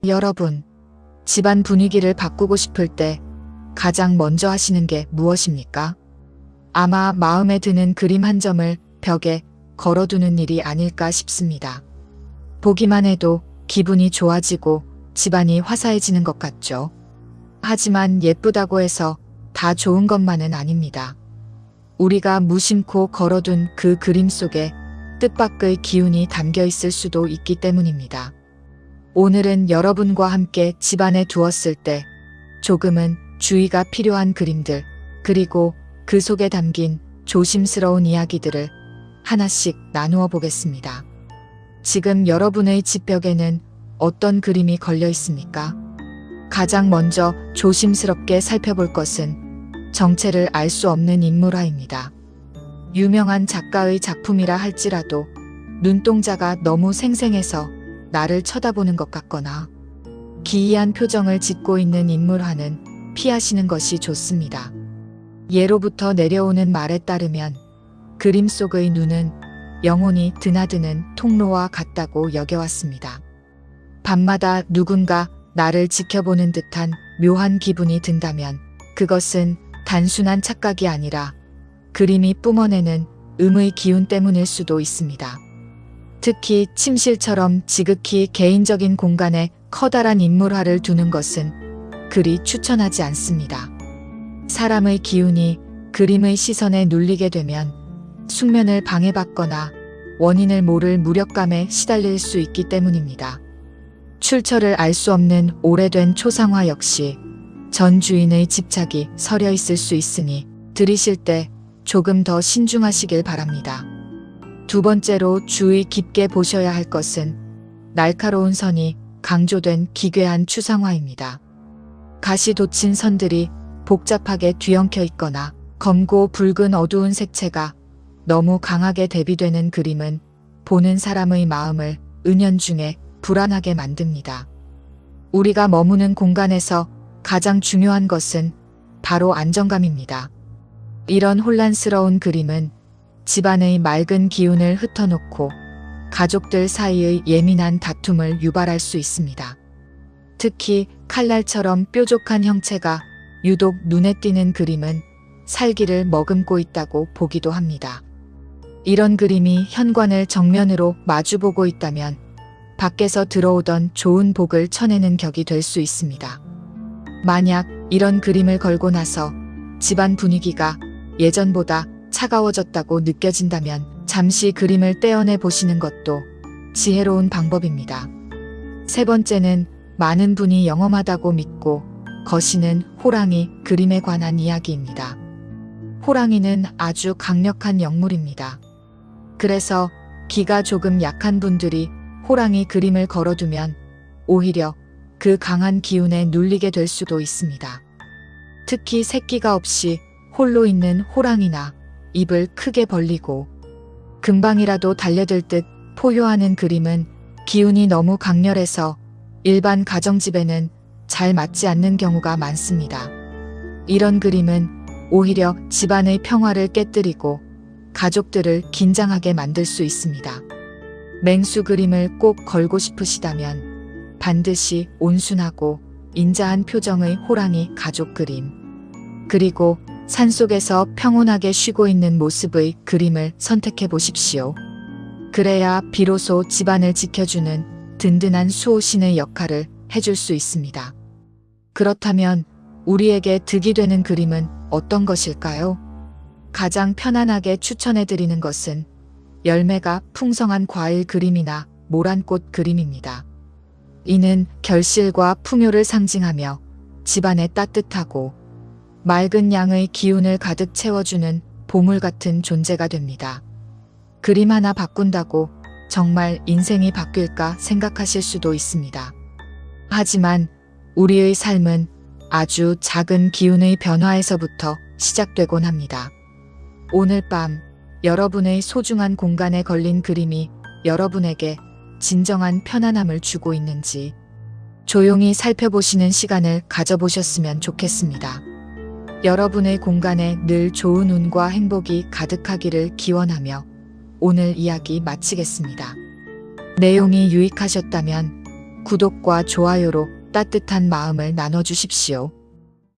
여러분, 집안 분위기를 바꾸고 싶을 때 가장 먼저 하시는 게 무엇입니까? 아마 마음에 드는 그림 한 점을 벽에 걸어두는 일이 아닐까 싶습니다. 보기만 해도 기분이 좋아지고 집안이 화사해지는 것 같죠? 하지만 예쁘다고 해서 다 좋은 것만은 아닙니다. 우리가 무심코 걸어둔 그 그림 속에 뜻밖의 기운이 담겨 있을 수도 있기 때문입니다. 오늘은 여러분과 함께 집안에 두었을 때 조금은 주의가 필요한 그림들, 그리고 그 속에 담긴 조심스러운 이야기들을 하나씩 나누어 보겠습니다. 지금 여러분의 집벽에는 어떤 그림이 걸려 있습니까? 가장 먼저 조심스럽게 살펴볼 것은 정체를 알 수 없는 인물화입니다. 유명한 작가의 작품이라 할지라도 눈동자가 너무 생생해서 나를 쳐다보는 것 같거나 기이한 표정을 짓고 있는 인물화는 피하시는 것이 좋습니다. 예로부터 내려오는 말에 따르면 그림 속의 눈은 영혼이 드나드는 통로와 같다고 여겨왔습니다. 밤마다 누군가 나를 지켜보는 듯한 묘한 기분이 든다면 그것은 단순한 착각이 아니라 그림이 뿜어내는 음의 기운 때문일 수도 있습니다. 특히 침실처럼 지극히 개인적인 공간에 커다란 인물화를 두는 것은 그리 추천하지 않습니다. 사람의 기운이 그림의 시선에 눌리게 되면 숙면을 방해받거나 원인을 모를 무력감에 시달릴 수 있기 때문입니다. 출처를 알 수 없는 오래된 초상화 역시 전 주인의 집착이 서려 있을 수 있으니 들이실 때 조금 더 신중하시길 바랍니다. 두 번째로 주의 깊게 보셔야 할 것은 날카로운 선이 강조된 기괴한 추상화입니다. 가시 돋친 선들이 복잡하게 뒤엉켜 있거나 검고 붉은 어두운 색채가 너무 강하게 대비되는 그림은 보는 사람의 마음을 은연중에 불안하게 만듭니다. 우리가 머무는 공간에서 가장 중요한 것은 바로 안정감입니다. 이런 혼란스러운 그림은 집안의 맑은 기운을 흩어놓고 가족들 사이의 예민한 다툼을 유발할 수 있습니다. 특히 칼날처럼 뾰족한 형체가 유독 눈에 띄는 그림은 살기를 머금고 있다고 보기도 합니다. 이런 그림이 현관을 정면으로 마주보고 있다면 밖에서 들어오던 좋은 복을 쳐내는 격이 될 수 있습니다. 만약 이런 그림을 걸고 나서 집안 분위기가 예전보다 차가워졌다고 느껴진다면 잠시 그림을 떼어내 보시는 것도 지혜로운 방법입니다. 세 번째는 많은 분이 영험하다고 믿고 거시는 호랑이 그림에 관한 이야기입니다. 호랑이는 아주 강력한 영물입니다. 그래서 기가 조금 약한 분들이 호랑이 그림을 걸어두면 오히려 그 강한 기운에 눌리게 될 수도 있습니다. 특히 새끼가 없이 홀로 있는 호랑이나 입을 크게 벌리고 금방이라도 달려들 듯 포효하는 그림은 기운이 너무 강렬해서 일반 가정집에는 잘 맞지 않는 경우가 많습니다. 이런 그림은 오히려 집안의 평화를 깨뜨리고 가족들을 긴장하게 만들 수 있습니다. 맹수 그림을 꼭 걸고 싶으시다면 반드시 온순하고 인자한 표정의 호랑이 가족 그림, 그리고 산속에서 평온하게 쉬고 있는 모습의 그림을 선택해 보십시오. 그래야 비로소 집안을 지켜주는 든든한 수호신의 역할을 해줄 수 있습니다. 그렇다면 우리에게 득이 되는 그림은 어떤 것일까요? 가장 편안하게 추천해드리는 것은 열매가 풍성한 과일 그림이나 모란꽃 그림입니다. 이는 결실과 풍요를 상징하며 집안에 따뜻하고 맑은 양의 기운을 가득 채워주는 보물 같은 존재가 됩니다. 그림 하나 바꾼다고 정말 인생이 바뀔까 생각하실 수도 있습니다. 하지만 우리의 삶은 아주 작은 기운의 변화에서부터 시작되곤 합니다. 오늘 밤 여러분의 소중한 공간에 걸린 그림이 여러분에게 진정한 편안함을 주고 있는지 조용히 살펴보시는 시간을 가져보셨으면 좋겠습니다. 여러분의 공간에 늘 좋은 운과 행복이 가득하기를 기원하며 오늘 이야기 마치겠습니다. 내용이 유익하셨다면 구독과 좋아요로 따뜻한 마음을 나눠주십시오.